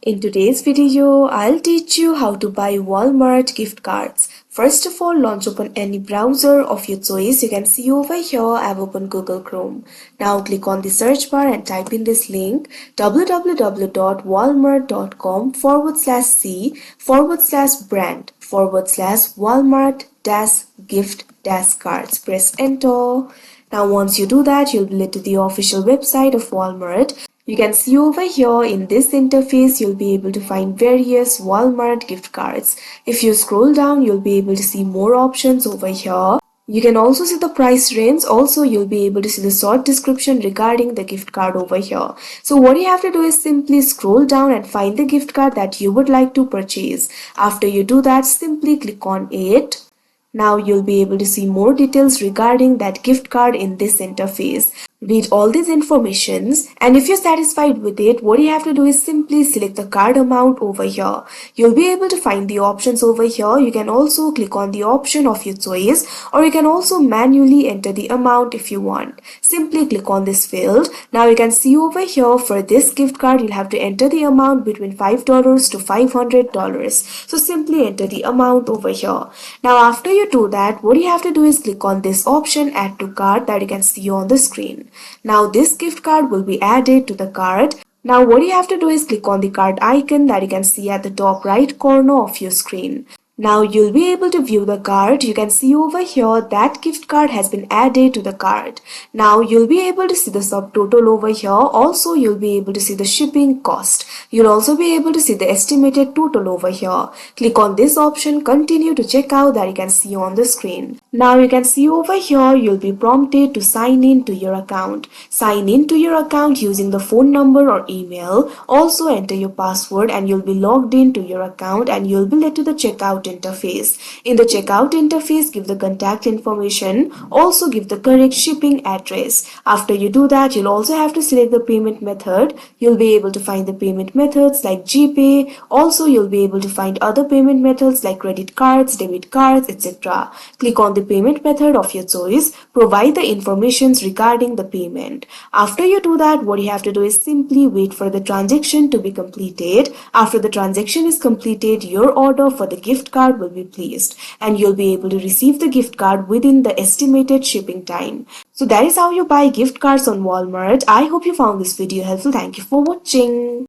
In today's video, I'll teach you how to buy Walmart gift cards. First of all, launch open any browser of your choice. You can see over here I've opened Google Chrome. Now click on the search bar and type in this link www.walmart.com/c/brand/Walmart-gift-cards. Press enter. Now once you do that, you'll be led to the official website of Walmart. You can see over here in this interface, you'll be able to find various Walmart gift cards. If you scroll down, you'll be able to see more options over here. You can also see the price range. Also, you'll be able to see the short description regarding the gift card over here. So what you have to do is simply scroll down and find the gift card that you would like to purchase. After you do that, simply click on it. Now you'll be able to see more details regarding that gift card in this interface. Read all these informations, and if you're satisfied with it, what you have to do is simply select the card amount over here. You'll be able to find the options over here. You can also click on the option of your choice, or you can also manually enter the amount if you want. Simply click on this field. Now you can see over here for this gift card, you'll have to enter the amount between $5 to $500. So simply enter the amount over here. Now after you do that, what you have to do is click on this option add to cart that you can see on the screen. Now this gift card will be added to the cart. Now what you have to do is click on the cart icon that you can see at the top right corner of your screen. Now you'll be able to view the cart. You can see over here that gift card has been added to the cart. Now you'll be able to see the subtotal over here. Also you'll be able to see the shipping cost. You'll also be able to see the estimated total over here. Click on this option continue to check out that you can see on the screen. Now you can see over here you'll be prompted to sign in to your account. Sign in to your account using the phone number or email. Also enter your password and you'll be logged into your account and you'll be led to the checkout interface. In the checkout interface, give the contact information. Also give the correct shipping address. After you do that, you'll also have to select the payment method. You'll be able to find the payment methods like GPay. Also, you'll be able to find other payment methods like credit cards, debit cards, etc. Click on the payment method of your choice. Provide the informations regarding the payment. After you do that, what you have to do is simply wait for the transaction to be completed. After the transaction is completed, your order for the gift card will be placed and you'll be able to receive the gift card within the estimated shipping time. So that is how you buy gift cards on Walmart. I hope you found this video helpful. Thank you for watching.